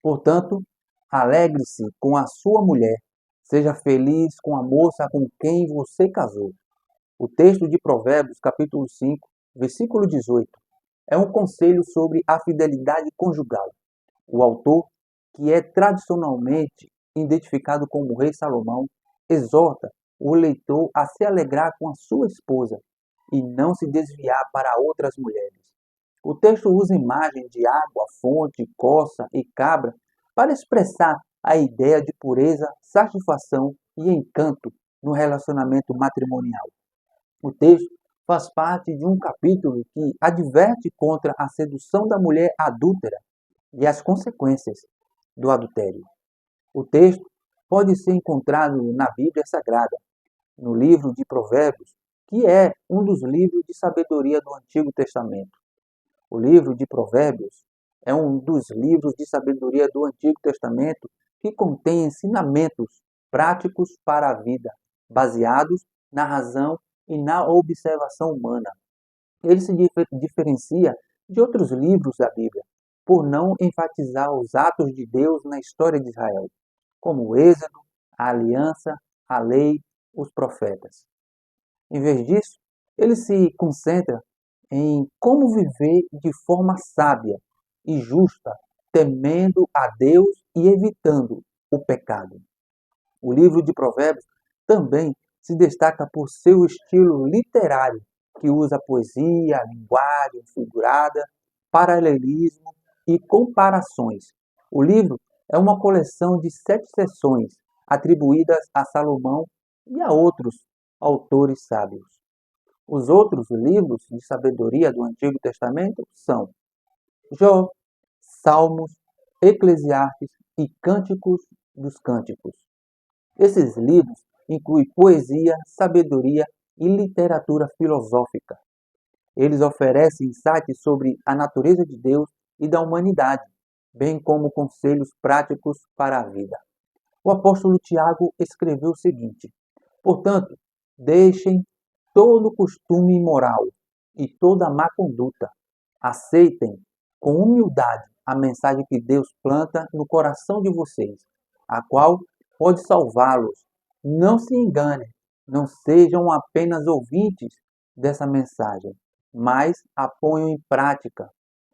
Portanto, alegre-se com a sua mulher, seja feliz com a moça com quem você casou. O texto de Provérbios, capítulo 5, versículo 18, é um conselho sobre a fidelidade conjugal. O autor, que é tradicionalmente identificado como o rei Salomão, exorta o leitor a se alegrar com a sua esposa e não se desviar para outras mulheres. O texto usa imagens de água, fonte, coça e cabra para expressar a ideia de pureza, satisfação e encanto no relacionamento matrimonial. O texto faz parte de um capítulo que adverte contra a sedução da mulher adúltera e as consequências do adultério. O texto pode ser encontrado na Bíblia Sagrada, no livro de Provérbios, que é um dos livros de sabedoria do Antigo Testamento. O livro de Provérbios é um dos livros de sabedoria do Antigo Testamento que contém ensinamentos práticos para a vida, baseados na razão e na observação humana. Ele se diferencia de outros livros da Bíblia por não enfatizar os atos de Deus na história de Israel, como o Êxodo, a aliança, a lei, os profetas. Em vez disso, ele se concentra em como viver de forma sábia e justa, temendo a Deus e evitando o pecado. O livro de Provérbios também se destaca por seu estilo literário, que usa poesia, linguagem figurada, paralelismo e comparações. O livro é uma coleção de 7 seções atribuídas a Salomão e a outros autores sábios. Os outros livros de sabedoria do Antigo Testamento são Jó, Salmos, Eclesiastes e Cânticos dos Cânticos. Esses livros incluem poesia, sabedoria e literatura filosófica. Eles oferecem insights sobre a natureza de Deus e da humanidade, bem como conselhos práticos para a vida. O apóstolo Tiago escreveu o seguinte: portanto, deixem todo costume imoral e toda má conduta. Aceitem com humildade a mensagem que Deus planta no coração de vocês, a qual pode salvá-los. Não se enganem, não sejam apenas ouvintes dessa mensagem, mas a ponham em prática,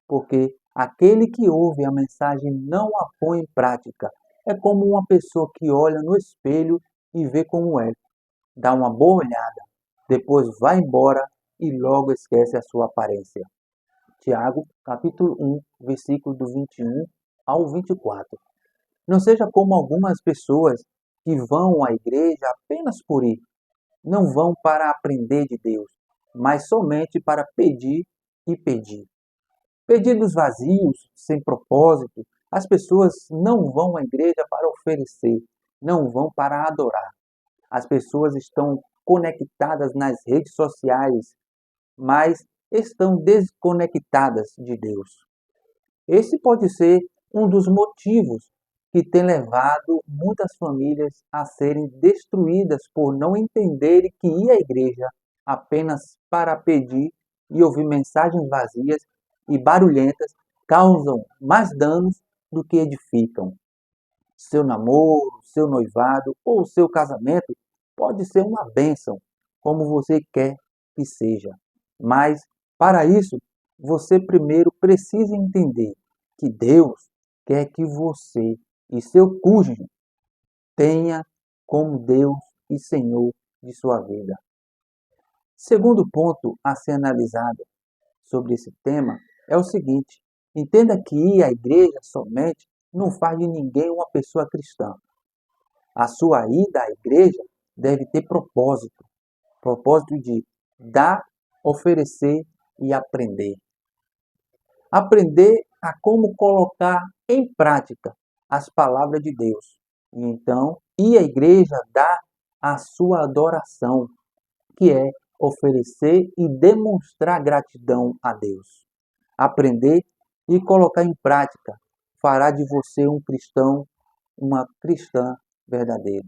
porque aquele que ouve a mensagem e não a põe em prática é como uma pessoa que olha no espelho e vê como é, dá uma boa olhada, depois vai embora e logo esquece a sua aparência. Tiago, capítulo 1, versículo do 21 ao 24. Não seja como algumas pessoas que vão à igreja apenas por ir. Não vão para aprender de Deus, mas somente para pedir e pedir. Pedidos vazios, sem propósito. As pessoas não vão à igreja para oferecer, não vão para adorar. As pessoas estão conectadas nas redes sociais, mas estão desconectadas de Deus. Esse pode ser um dos motivos que tem levado muitas famílias a serem destruídas por não entenderem que ir à igreja apenas para pedir e ouvir mensagens vazias e barulhentas causam mais danos do que edificam. Seu namoro, seu noivado ou seu casamento pode ser uma bênção, como você quer que seja. Mas, para isso, você primeiro precisa entender que Deus quer que você e seu cônjuge tenha como Deus e Senhor de sua vida. Segundo ponto a ser analisado sobre esse tema é o seguinte: entenda que ir à igreja somente não faz de ninguém uma pessoa cristã. A sua ida à igreja deve ter propósito, propósito de dar, oferecer e aprender. Aprender a como colocar em prática as palavras de Deus. E então, ir à igreja dá a sua adoração, que é oferecer e demonstrar gratidão a Deus. Aprender e colocar em prática fará de você um cristão, uma cristã verdadeira.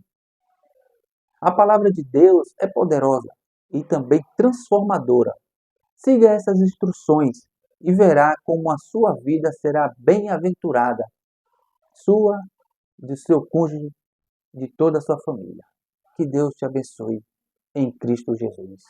A palavra de Deus é poderosa e também transformadora. Siga essas instruções e verá como a sua vida será bem-aventurada. sua, de seu cônjuge, de toda a sua família. Que Deus te abençoe em Cristo Jesus.